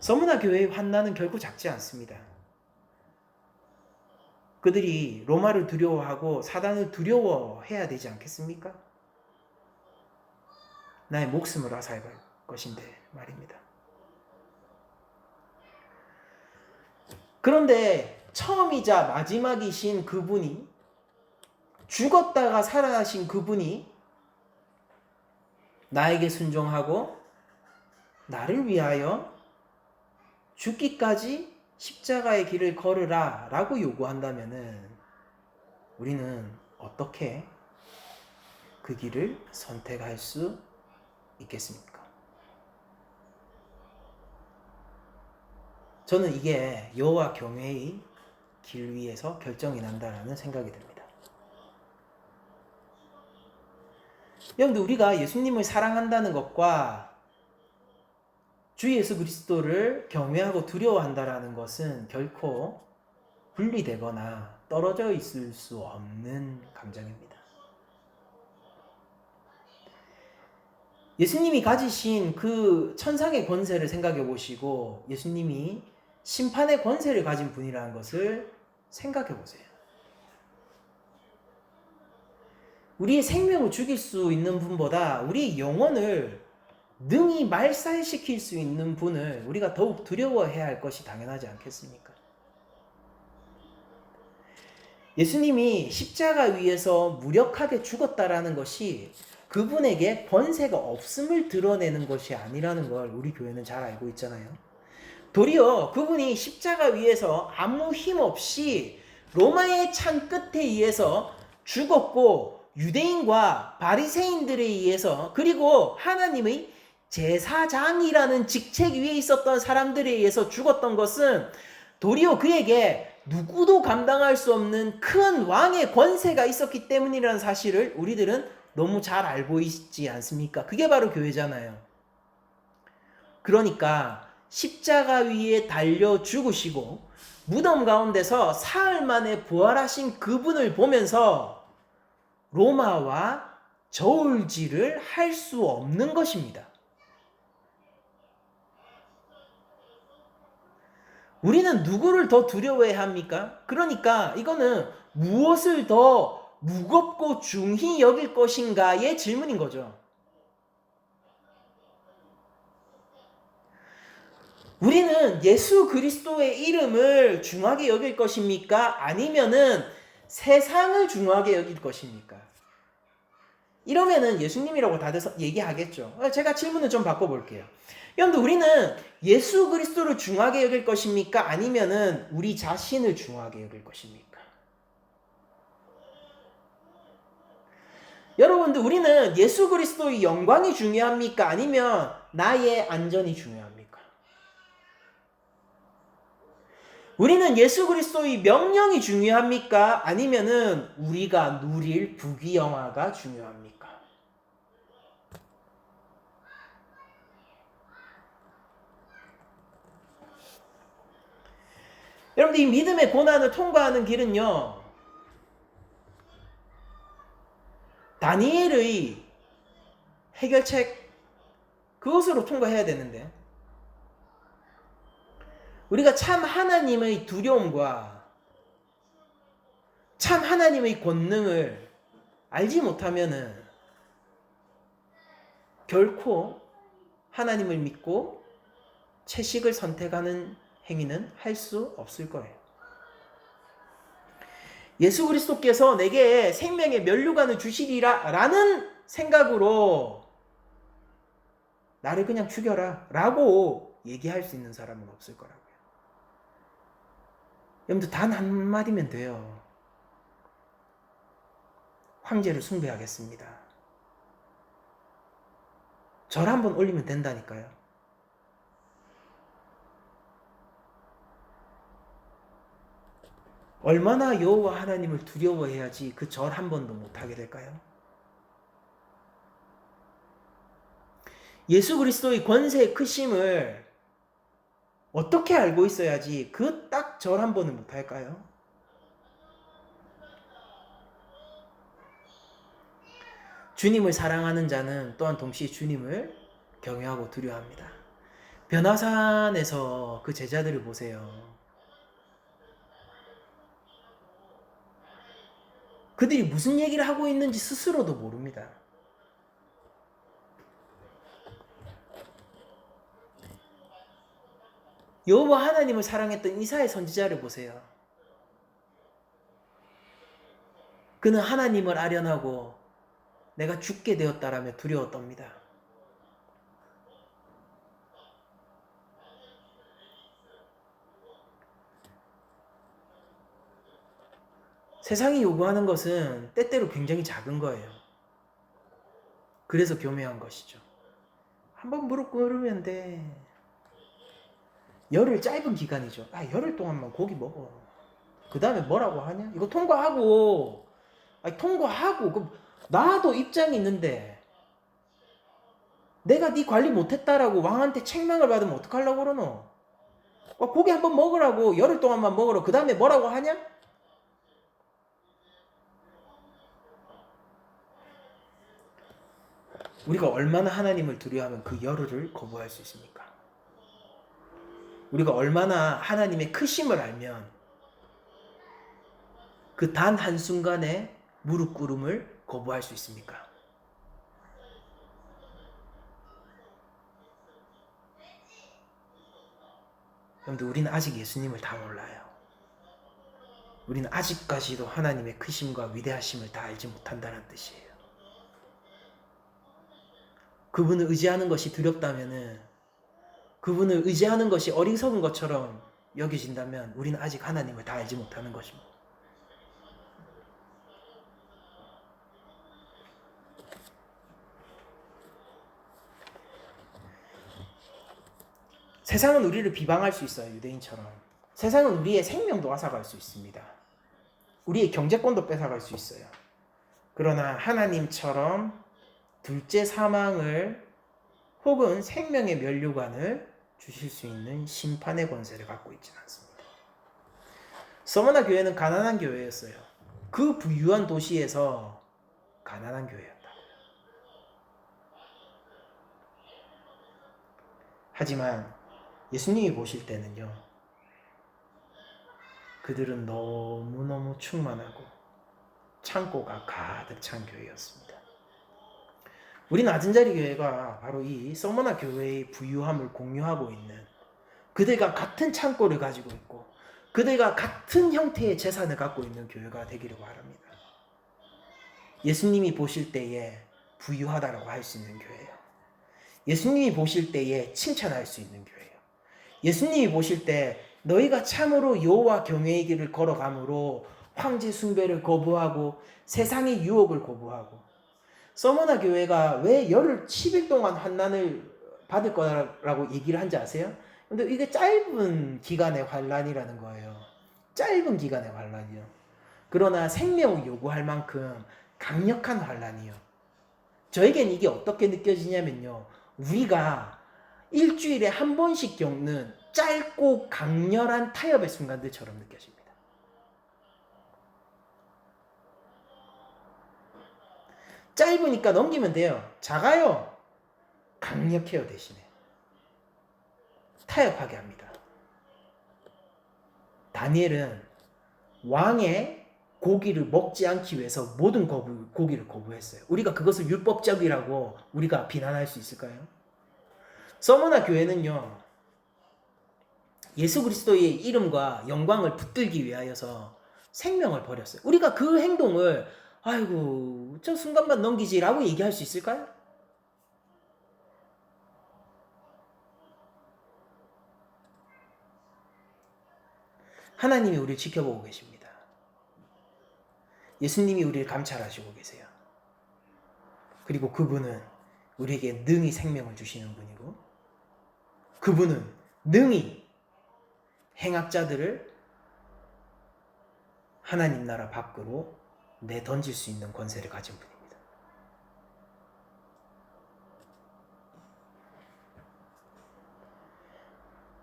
서머나 교회의 환난은 결코 작지 않습니다. 그들이 로마를 두려워하고 사단을 두려워해야 되지 않겠습니까? 나의 목숨을 앗아갈 것인데 말입니다. 그런데 처음이자 마지막이신 그분이, 죽었다가 살아나신 그분이 나에게 순종하고 나를 위하여 죽기까지 십자가의 길을 걸으라 라고 요구한다면은 우리는 어떻게 그 길을 선택할 수 있겠습니까? 저는 이게 여호와 경외의 길 위에서 결정이 난다라는 생각이 듭니다. 여러분들, 우리가 예수님을 사랑한다는 것과 주 예수 그리스도를 경외하고 두려워한다라는 것은 결코 분리되거나 떨어져 있을 수 없는 감정입니다. 예수님이 가지신 그 천상의 권세를 생각해 보시고 예수님이 심판의 권세를 가진 분이라는 것을 생각해 보세요. 우리의 생명을 죽일 수 있는 분보다 우리의 영혼을 능히 말살시킬 수 있는 분을 우리가 더욱 두려워해야 할 것이 당연하지 않겠습니까? 예수님이 십자가 위에서 무력하게 죽었다라는 것이 그분에게 번세가 없음을 드러내는 것이 아니라는 걸 우리 교회는 잘 알고 있잖아요. 도리어 그분이 십자가 위에서 아무 힘 없이 로마의 창 끝에 의해서 죽었고, 유대인과 바리새인들에 의해서, 그리고 하나님의 제사장이라는 직책 위에 있었던 사람들에 의해서 죽었던 것은 도리어 그에게 누구도 감당할 수 없는 큰 왕의 권세가 있었기 때문이라는 사실을 우리들은 너무 잘 알고 있지 않습니까? 그게 바로 교회잖아요. 그러니까 십자가 위에 달려 죽으시고 무덤 가운데서 사흘 만에 부활하신 그분을 보면서 로마와 저울질을 할 수 없는 것입니다. 우리는 누구를 더 두려워해야 합니까? 그러니까 이거는 무엇을 더 무겁고 중히 여길 것인가의 질문인 거죠. 우리는 예수 그리스도의 이름을 중하게 여길 것입니까? 아니면은 세상을 중하게 여길 것입니까? 이러면은 예수님이라고 다들 얘기하겠죠. 제가 질문을 좀 바꿔볼게요. 여러분들, 우리는 예수 그리스도를 중하게 여길 것입니까? 아니면은 우리 자신을 중하게 여길 것입니까? 여러분들, 우리는 예수 그리스도의 영광이 중요합니까? 아니면 나의 안전이 중요합니까? 우리는 예수 그리스도의 명령이 중요합니까? 아니면은 우리가 누릴 부귀영화가 중요합니까? 여러분들, 이 믿음의 고난을 통과하는 길은요, 다니엘의 해결책, 그것으로 통과해야 되는데, 우리가 참 하나님의 두려움과 참 하나님의 권능을 알지 못하면은 결코 하나님을 믿고 채식을 선택하는 행위는 할 수 없을 거예요. 예수 그리스도께서 내게 생명의 면류관을 주시리라 라는 생각으로 나를 그냥 죽여라 라고 얘기할 수 있는 사람은 없을 거라고요. 여러분들, 단 한마디면 돼요. 황제를 숭배하겠습니다. 절 한번 올리면 된다니까요. 얼마나 여호와 하나님을 두려워해야지 그 절 한 번도 못하게 될까요? 예수 그리스도의 권세의 크심을 어떻게 알고 있어야지 그 딱 절 한 번은 못할까요? 주님을 사랑하는 자는 또한 동시에 주님을 경외하고 두려워합니다. 변화산에서 그 제자들을 보세요. 그들이 무슨 얘기를 하고 있는지 스스로도 모릅니다. 여호와 하나님을 사랑했던 이사야 선지자를 보세요. 그는 하나님을 아련하고 내가 죽게 되었다라며 두려웠답니다. 세상이 요구하는 것은 때때로 굉장히 작은 거예요. 그래서 교묘한 것이죠. 한번 무릎 꿇으면 돼. 열흘 짧은 기간이죠. 열흘 동안만 고기 먹어. 그 다음에 뭐라고 하냐? 이거 통과하고, 그럼 나도 입장이 있는데 내가 네 관리 못했다라고 왕한테 책망을 받으면 어떡하려고 그러노? 고기 한번 먹으라고, 열흘 동안만 먹으라고. 그 다음에 뭐라고 하냐? 우리가 얼마나 하나님을 두려워하면 그 열흘을 거부할 수 있습니까? 우리가 얼마나 하나님의 크심을 알면 그 단 한순간에 무릎 꿇음을 거부할 수 있습니까? 여러분들, 우리는 아직 예수님을 다 몰라요. 우리는 아직까지도 하나님의 크심과 위대하심을 다 알지 못한다는 뜻이에요. 그분을 의지하는 것이 두렵다면은, 그분을 의지하는 것이 어리석은 것처럼 여겨진다면 우리는 아직 하나님을 다 알지 못하는 것입니다. 세상은 우리를 비방할 수 있어요. 유대인처럼. 세상은 우리의 생명도 앗아갈 수 있습니다. 우리의 경제권도 뺏어갈 수 있어요. 그러나 하나님처럼 둘째 사망을 혹은 생명의 면류관을 주실 수 있는 심판의 권세를 갖고 있지는 않습니다. 서머나 교회는 가난한 교회였어요. 그 부유한 도시에서 가난한 교회였다. 하지만 예수님이 보실 때는요, 그들은 너무너무 충만하고 창고가 가득 찬 교회였습니다. 우리 낮은자리 교회가 바로 이 서머나 교회의 부유함을 공유하고 있는, 그들과 같은 창고를 가지고 있고 그들과 같은 형태의 재산을 갖고 있는 교회가 되기를 바랍니다. 예수님이 보실 때에 부유하다라고 할 수 있는 교회예요. 예수님이 보실 때에 칭찬할 수 있는 교회예요. 예수님이 보실 때 너희가 참으로 여호와 경외의 길을 걸어감으로 황제 숭배를 거부하고 세상의 유혹을 거부하고, 서머나 교회가 왜 열흘 10일 동안 환난을 받을 거라고 얘기를 한지 아세요? 근데 이게 짧은 기간의 환난이라는 거예요. 짧은 기간의 환난이요. 그러나 생명을 요구할 만큼 강력한 환난이요. 저에겐 이게 어떻게 느껴지냐면요, 우리가 일주일에 한 번씩 겪는 짧고 강렬한 타협의 순간들처럼 느껴집니다. 짧으니까 넘기면 돼요. 작아요. 강력해요. 대신에 타협하게 합니다. 다니엘은 왕의 고기를 먹지 않기 위해서 모든 고기를 거부했어요. 우리가 그것을 율법적이라고 우리가 비난할 수 있을까요? 서머나 교회는요, 예수 그리스도의 이름과 영광을 붙들기 위하여서 생명을 버렸어요. 우리가 그 행동을 아이고 저 순간만 넘기지라고 얘기할 수 있을까요? 하나님이 우리를 지켜보고 계십니다. 예수님이 우리를 감찰하시고 계세요. 그리고 그분은 우리에게 능히 생명을 주시는 분이고, 그분은 능히 행악자들을 하나님 나라 밖으로 내던질 수 있는 권세를 가진 분입니다.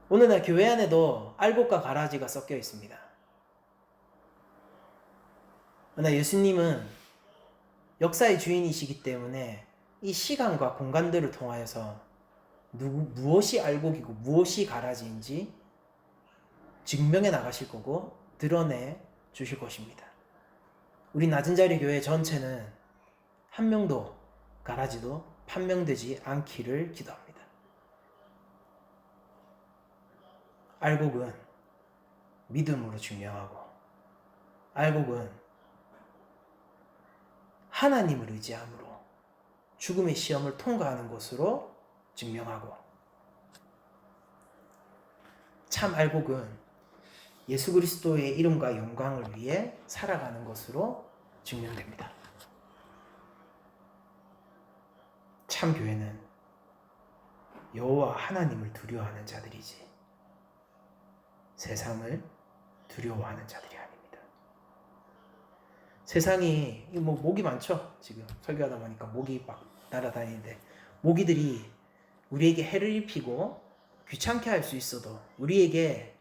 오늘날 교회 안에도 알곡과 가라지가 섞여 있습니다. 그러나 예수님은 역사의 주인이시기 때문에 이 시간과 공간들을 통하여서 무엇이 알곡이고 무엇이 가라지인지 증명해 나가실 거고 드러내 주실 것입니다. 우리 낮은자리 교회 전체는 한 명도 가라지도 판명되지 않기를 기도합니다. 알곡은 믿음으로 증명하고, 알곡은 하나님을 의지함으로 죽음의 시험을 통과하는 것으로 증명하고, 참 알곡은 예수 그리스도의 이름과 영광을 위해 살아가는 것으로 증명됩니다. 참 교회는 여호와 하나님을 두려워하는 자들이지 세상을 두려워하는 자들이 아닙니다. 세상이 모기 많죠. 지금 설교하다 보니까 모기 막 날아다니는데, 모기들이 우리에게 해를 입히고 귀찮게 할 수 있어도 우리에게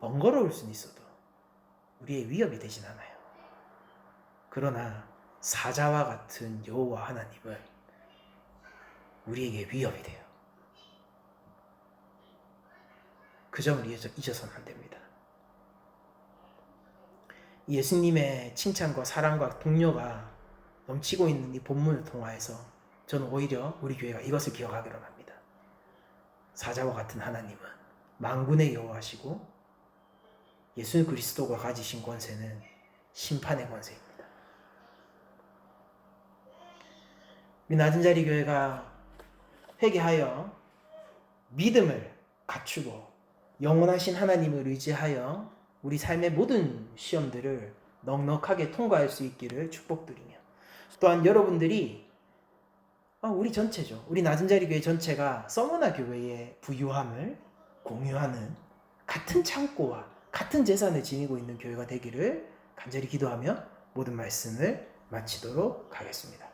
번거로울 수는 있어도 우리의 위협이 되진 않아요. 그러나 사자와 같은 여호와 하나님은 우리에게 위협이 돼요. 그 점을 잊어서는 안 됩니다. 예수님의 칭찬과 사랑과 동료가 넘치고 있는 이 본문을 통하여서 저는 오히려 우리 교회가 이것을 기억하기로 합니다. 사자와 같은 하나님은 만군의 여호와시고 예수 그리스도가 가지신 권세는 심판의 권세입니다. 우리 낮은 자리 교회가 회개하여 믿음을 갖추고 영원하신 하나님을 의지하여 우리 삶의 모든 시험들을 넉넉하게 통과할 수 있기를 축복드리며, 또한 여러분들이 우리 전체죠. 우리 낮은 자리 교회 전체가 서머나 교회의 부유함을 공유하는 같은 창고와 같은 재산을 지니고 있는 교회가 되기를 간절히 기도하며 모든 말씀을 마치도록 하겠습니다.